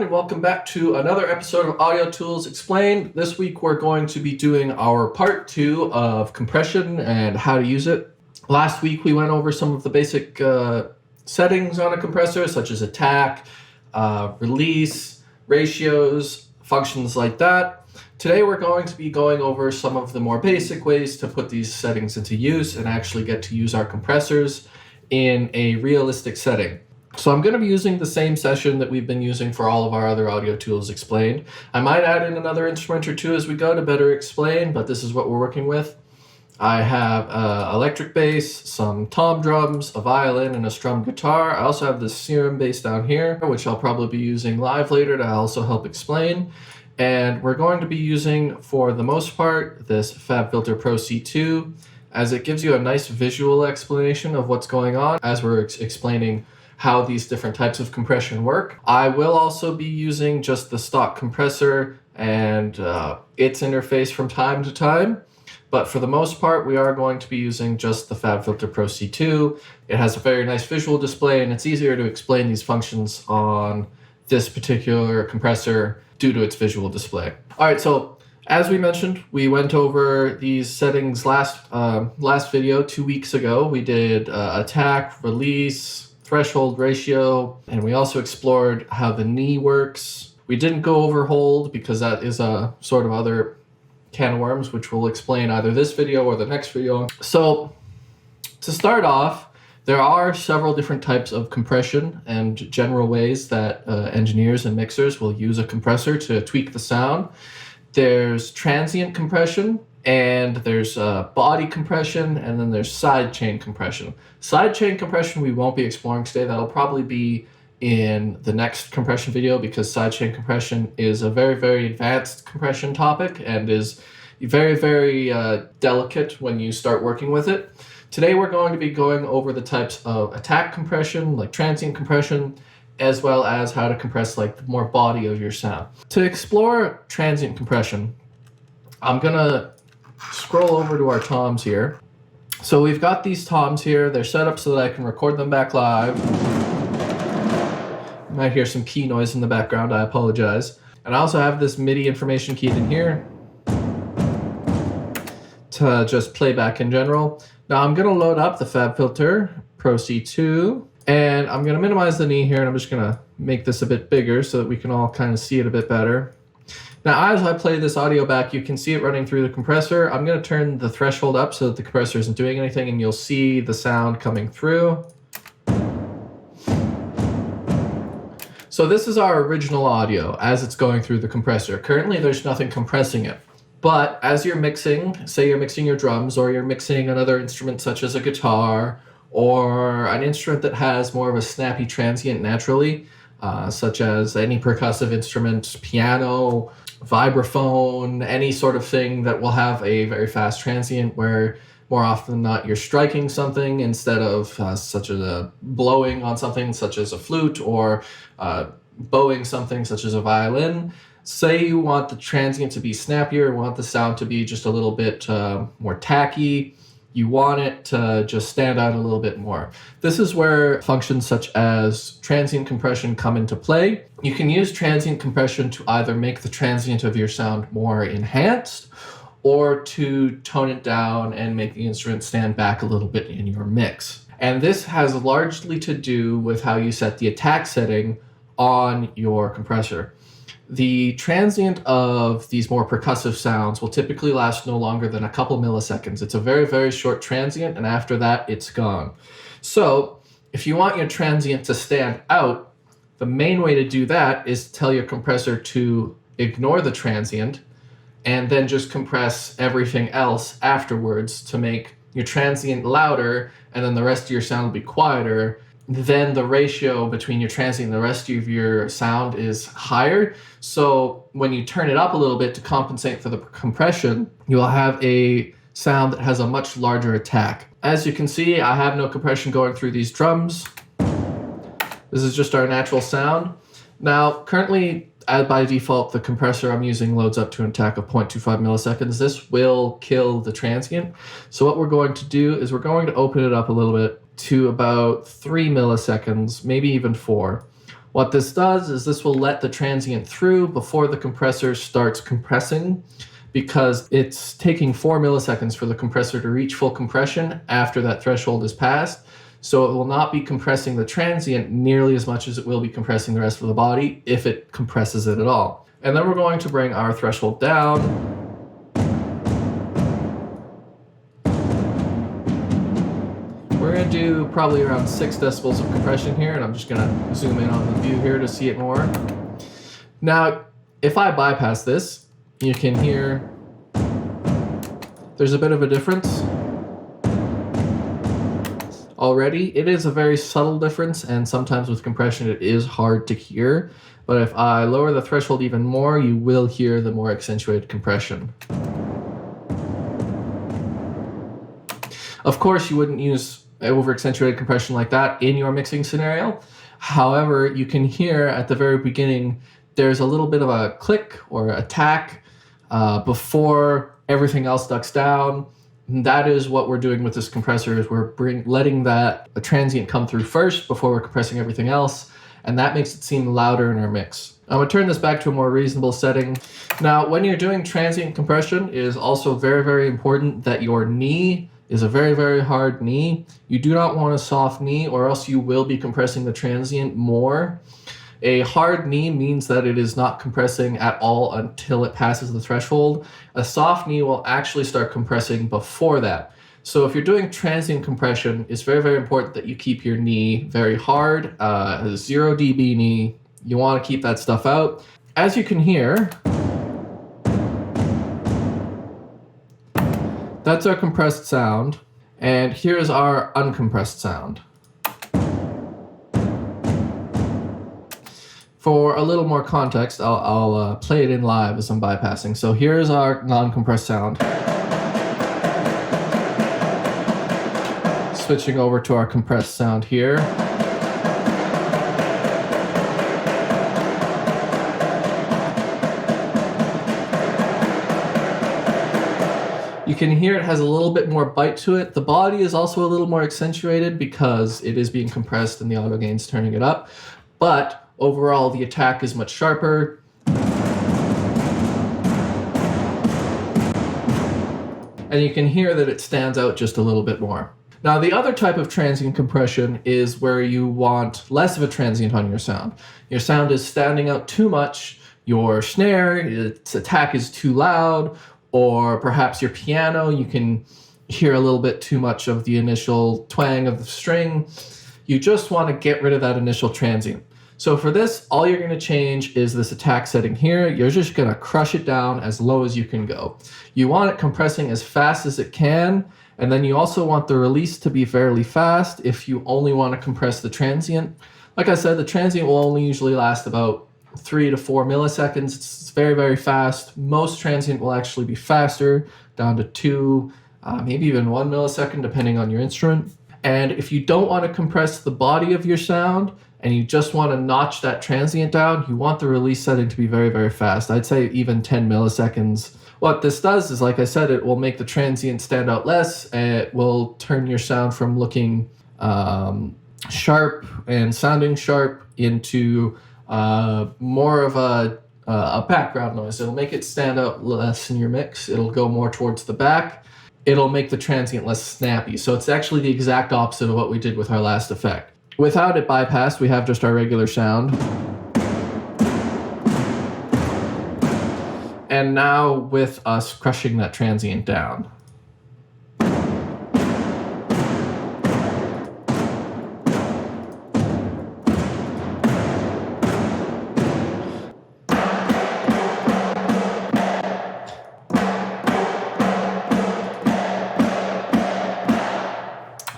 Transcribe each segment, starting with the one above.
and welcome back to another episode of Audio Tools Explained. This week we're going to be doing our part 2 of compression and how to use it. Last week we went over some of the basic settings on a compressor, such as attack, release, ratios, functions like that. Today we're going to be going over some of the more basic ways to put these settings into use and actually get to use our compressors in a realistic setting. So I'm going to be using the same session that we've been using for all of our other Audio Tools Explained. I might add in another instrument or two as we go to better explain, but this is what we're working with. I have electric bass, some tom drums, a violin, and a strum guitar. I also have this Serum bass down here, which I'll probably be using live later to also help explain. And we're going to be using, for the most part, this FabFilter Pro C2, as it gives you a nice visual explanation of what's going on as we're explaining how these different types of compression work. I will also be using just the stock compressor and its interface from time to time, but for the most part we are going to be using just the FabFilter Pro C2. It has a very nice visual display and it's easier to explain these functions on this particular compressor due to its visual display. Alright, so as we mentioned, we went over these settings last video 2 weeks ago. We did attack, release, threshold, ratio, and we also explored how the knee works. We didn't go over hold because that is a sort of other can of worms, which we'll explain either this video or the next video. So to start off, there are several different types of compression and general ways that engineers and mixers will use a compressor to tweak the sound. There's transient compression, and there's body compression, and then there's sidechain compression. Sidechain compression we won't be exploring today. That'll probably be in the next compression video because sidechain compression is a very, very advanced compression topic and is very, very delicate when you start working with it. Today we're going to be going over the types of attack compression, like transient compression, as well as how to compress like the more body of your sound. To explore transient compression, I'm gonna scroll over to our toms here. So we've got these toms here. They're set up so that I can record them back live. You might hear some key noise in the background. I apologize. And I also have this MIDI information keyed in here to just playback in general. Now I'm going to load up the FabFilter Pro C2, and I'm going to minimize the knee here, and I'm just going to make this a bit bigger so that we can all kind of see it a bit better. Now, as I play this audio back, you can see it running through the compressor. I'm going to turn the threshold up so that the compressor isn't doing anything, and you'll see the sound coming through. So this is our original audio as it's going through the compressor. Currently, there's nothing compressing it. But as you're mixing, say you're mixing your drums, or you're mixing another instrument such as a guitar, or an instrument that has more of a snappy transient naturally, such as any percussive instrument, piano, vibraphone, any sort of thing that will have a very fast transient where more often than not you're striking something instead of such as a blowing on something such as a flute, or bowing something such as a violin. Say you want the transient to be snappier, want the sound to be just a little bit more tacky, you want it to just stand out a little bit more. This is where functions such as transient compression come into play. You can use transient compression to either make the transient of your sound more enhanced, or to tone it down and make the instrument stand back a little bit in your mix. And this has largely to do with how you set the attack setting on your compressor. The transient of these more percussive sounds will typically last no longer than a couple milliseconds. It's a very, very short transient, and after that, it's gone. So if you want your transient to stand out, the main way to do that is to tell your compressor to ignore the transient and then just compress everything else afterwards to make your transient louder, and then the rest of your sound will be quieter. Then the ratio between your transient and the rest of your sound is higher. So when you turn it up a little bit to compensate for the compression, you'll have a sound that has a much larger attack. As you can see, I have no compression going through these drums. This is just our natural sound. Now, currently, by default, the compressor I'm using loads up to an attack of 0.25 milliseconds. This will kill the transient. So what we're going to do is we're going to open it up a little bit to about 3 milliseconds, maybe even 4. What this does is this will let the transient through before the compressor starts compressing, because it's taking 4 milliseconds for the compressor to reach full compression after that threshold is passed. So it will not be compressing the transient nearly as much as it will be compressing the rest of the body, if it compresses it at all. And then we're going to bring our threshold down. We're going to do probably around 6 decibels of compression here, and I'm just going to zoom in on the view here to see it more. Now, if I bypass this, you can hear there's a bit of a difference already. It is a very subtle difference, and sometimes with compression it is hard to hear. But if I lower the threshold even more, you will hear the more accentuated compression. Of course, you wouldn't use over-accentuated compression like that in your mixing scenario. However, you can hear at the very beginning there's a little bit of a click or a tack before everything else ducks down. And that is what we're doing with this compressor, is we're letting that transient come through first before we're compressing everything else, and that makes it seem louder in our mix. I'm going to turn this back to a more reasonable setting. Now, when you're doing transient compression, it is also very, very important that your knee is a very, very hard knee. You do not want a soft knee, or else you will be compressing the transient more. A hard knee means that it is not compressing at all until it passes the threshold. A soft knee will actually start compressing before that. So if you're doing transient compression, it's very, very important that you keep your knee very hard. 0 dB knee, you want to keep that stuff out. As you can hear, that's our compressed sound, and here's our uncompressed sound. For a little more context, I'll play it in live as I'm bypassing. So here's our non-compressed sound. Switching over to our compressed sound here. You can hear it has a little bit more bite to it. The body is also a little more accentuated because it is being compressed and the auto gain's turning it up. But overall, the attack is much sharper. And you can hear that it stands out just a little bit more. Now, the other type of transient compression is where you want less of a transient on your sound. Your sound is standing out too much. Your snare, its attack is too loud, or perhaps your piano, you can hear a little bit too much of the initial twang of the string. You just want to get rid of that initial transient. So for this, all you're going to change is this attack setting here. You're just going to crush it down as low as you can go. You want it compressing as fast as it can, and then you also want the release to be fairly fast if you only want to compress the transient. Like I said, the transient will only usually last about 3 to 4 milliseconds. It's very, very fast. Most transient will actually be faster, down to 2, maybe even 1 millisecond, depending on your instrument. And if you don't want to compress the body of your sound, and you just want to notch that transient down, you want the release setting to be very, very fast. I'd say even 10 milliseconds. What this does is, like I said, it will make the transient stand out less. It will turn your sound from looking sharp and sounding sharp into more of a background noise. It'll make it stand out less in your mix. It'll go more towards the back. It'll make the transient less snappy. So it's actually the exact opposite of what we did with our last effect. Without it bypassed, we have just our regular sound. And now with us crushing that transient down.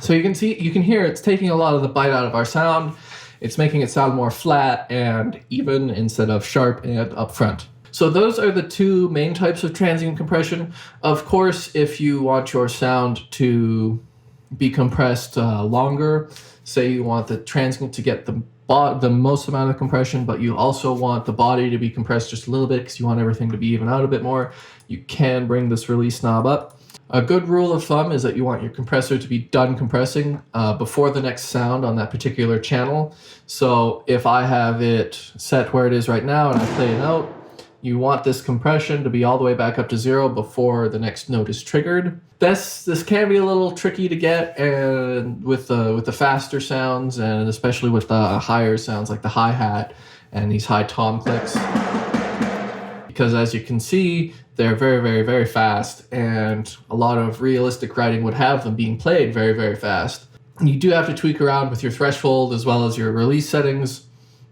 So you can hear it's taking a lot of the bite out of our sound. It's making it sound more flat and even instead of sharp and upfront. So those are the two main types of transient compression. Of course, if you want your sound to be compressed longer, say you want the transient to get the most amount of compression, but you also want the body to be compressed just a little bit because you want everything to be even out a bit more, you can bring this release knob up. A good rule of thumb is that you want your compressor to be done compressing before the next sound on that particular channel. So if I have it set where it is right now and I play a note, you want this compression to be all the way back up to 0 before the next note is triggered. This can be a little tricky to get, and with the faster sounds, and especially with the higher sounds like the hi-hat and these high tom clicks, because as you can see, they're very, very, very fast, and a lot of realistic writing would have them being played very, very fast. You do have to tweak around with your threshold as well as your release settings,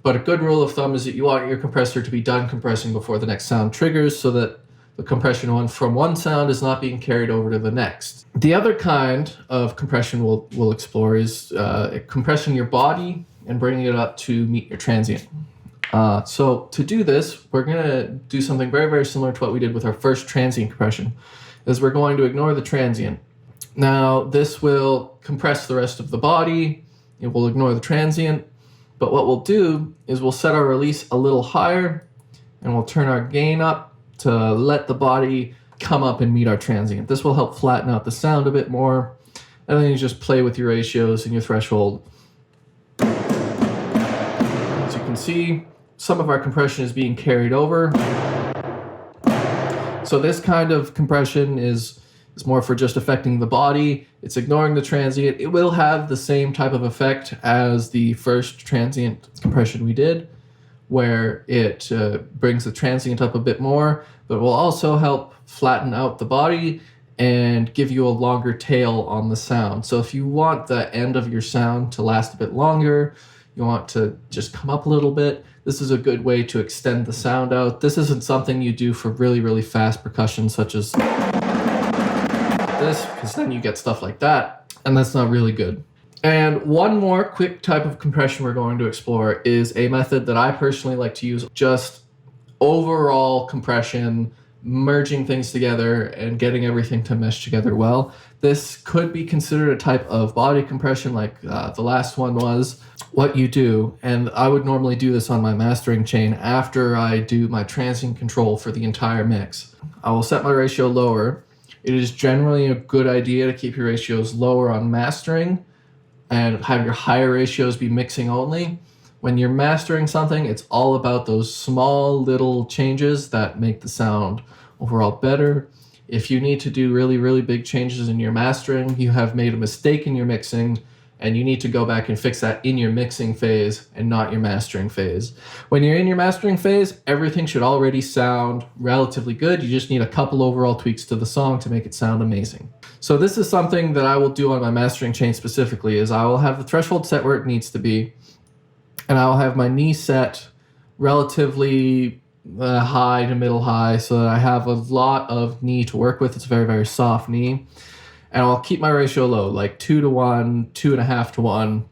but a good rule of thumb is that you want your compressor to be done compressing before the next sound triggers so that the compression from one sound is not being carried over to the next. The other kind of compression we'll explore is compressing your body and bringing it up to meet your transient. So to do this, we're going to do something very, very similar to what we did with our first transient compression, is we're going to ignore the transient. Now, this will compress the rest of the body. It will ignore the transient. But what we'll do is we'll set our release a little higher, and we'll turn our gain up to let the body come up and meet our transient. This will help flatten out the sound a bit more. And then you just play with your ratios and your threshold. As you can see, some of our compression is being carried over. So this kind of compression is more for just affecting the body. It's ignoring the transient. It will have the same type of effect as the first transient compression we did, where it brings the transient up a bit more, but will also help flatten out the body and give you a longer tail on the sound. So if you want the end of your sound to last a bit longer, you want to just come up a little bit, this is a good way to extend the sound out. This isn't something you do for really, really fast percussion such as this, because then you get stuff like that, and that's not really good. And one more quick type of compression we're going to explore is a method that I personally like to use, just overall compression, merging things together and getting everything to mesh together well. This could be considered a type of body compression like the last one was. What you do, and I would normally do this on my mastering chain after I do my transient control for the entire mix. I will set my ratio lower. It is generally a good idea to keep your ratios lower on mastering and have your higher ratios be mixing only. When you're mastering something, it's all about those small little changes that make the sound overall better. If you need to do really, really big changes in your mastering, you have made a mistake in your mixing, and you need to go back and fix that in your mixing phase and not your mastering phase. When you're in your mastering phase, everything should already sound relatively good. You just need a couple overall tweaks to the song to make it sound amazing. So this is something that I will do on my mastering chain specifically, is I will have the threshold set where it needs to be, and I will have my knee set relatively high to middle high so that I have a lot of knee to work with. It's a very, very soft knee. And I'll keep my ratio low, like 2-to-1, 2.5-to-1.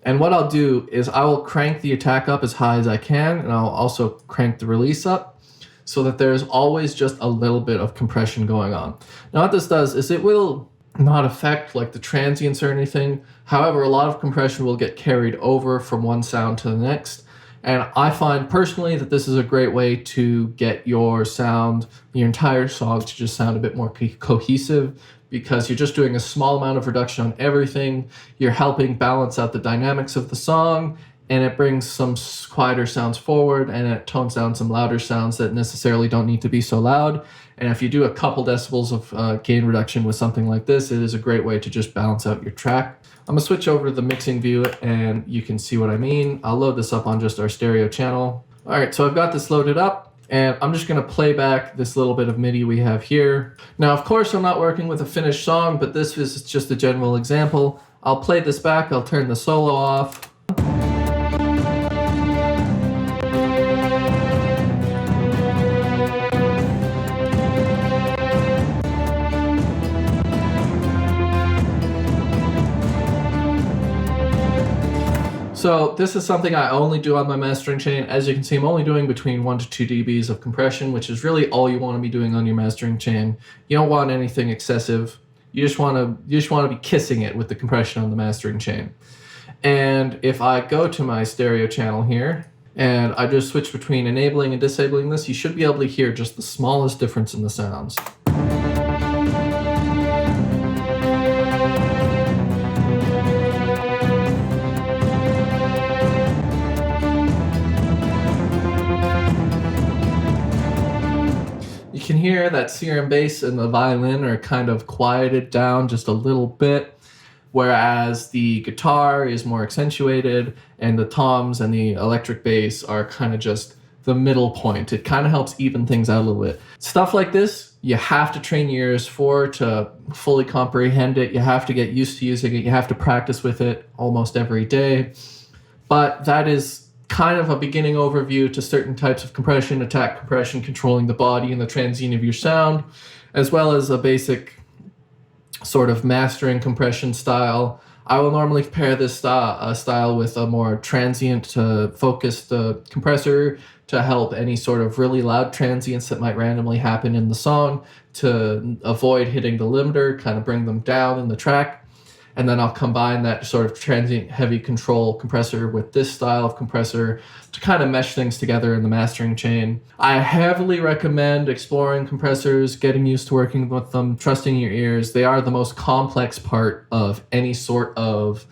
And what I'll do is I will crank the attack up as high as I can, and I'll also crank the release up so that there's always just a little bit of compression going on. Now what this does is it will not affect like the transients or anything. However, a lot of compression will get carried over from one sound to the next. And I find personally that this is a great way to get your sound, your entire song, to just sound a bit more cohesive, because you're just doing a small amount of reduction on everything. You're helping balance out the dynamics of the song, and it brings some quieter sounds forward, and it tones down some louder sounds that necessarily don't need to be so loud. And if you do a couple decibels of gain reduction with something like this, it is a great way to just balance out your track. I'm gonna switch over to the mixing view and you can see what I mean. I'll load this up on just our stereo channel. All right, so I've got this loaded up. And I'm just gonna play back this little bit of MIDI we have here. Now, of course, I'm not working with a finished song, but this is just a general example. I'll play this back, I'll turn the solo off. So this is something I only do on my mastering chain. As you can see, I'm only doing between 1 to 2 dBs of compression, which is really all you want to be doing on your mastering chain. You don't want anything excessive. You just want to be kissing it with the compression on the mastering chain. And if I go to my stereo channel here and I just switch between enabling and disabling this, you should be able to hear just the smallest difference in the sounds. here, that Serum bass and the violin are kind of quieted down just a little bit, whereas the guitar is more accentuated and the toms and the electric bass are kind of just the middle point. It kind of helps even things out a little bit. Stuff like this, you have to train your ears for to fully comprehend it. You have to get used to using it. You have to practice with it almost every day. But that is kind of a beginning overview to certain types of compression, attack compression, controlling the body and the transient of your sound, as well as a basic sort of mastering compression style. I will normally pair this style with a more transient to focused compressor to help any sort of really loud transients that might randomly happen in the song, to avoid hitting the limiter, kind of bring them down in the track. And then I'll combine that sort of transient heavy control compressor with this style of compressor to kind of mesh things together in the mastering chain. I heavily recommend exploring compressors, getting used to working with them, trusting your ears. They are the most complex part of any sort of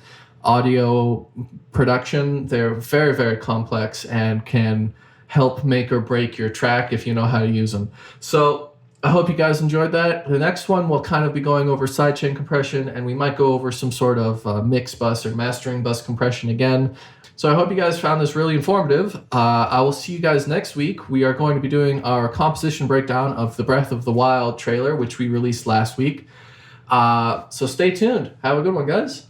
audio production. They're very, very complex and can help make or break your track if you know how to use them. So I hope you guys enjoyed that. The next one will kind of be going over sidechain compression, and we might go over some sort of mix bus or mastering bus compression again. So I hope you guys found this really informative. I will see you guys next week. We are going to be doing our composition breakdown of the Breath of the Wild trailer, which we released last week. So stay tuned. Have a good one, guys.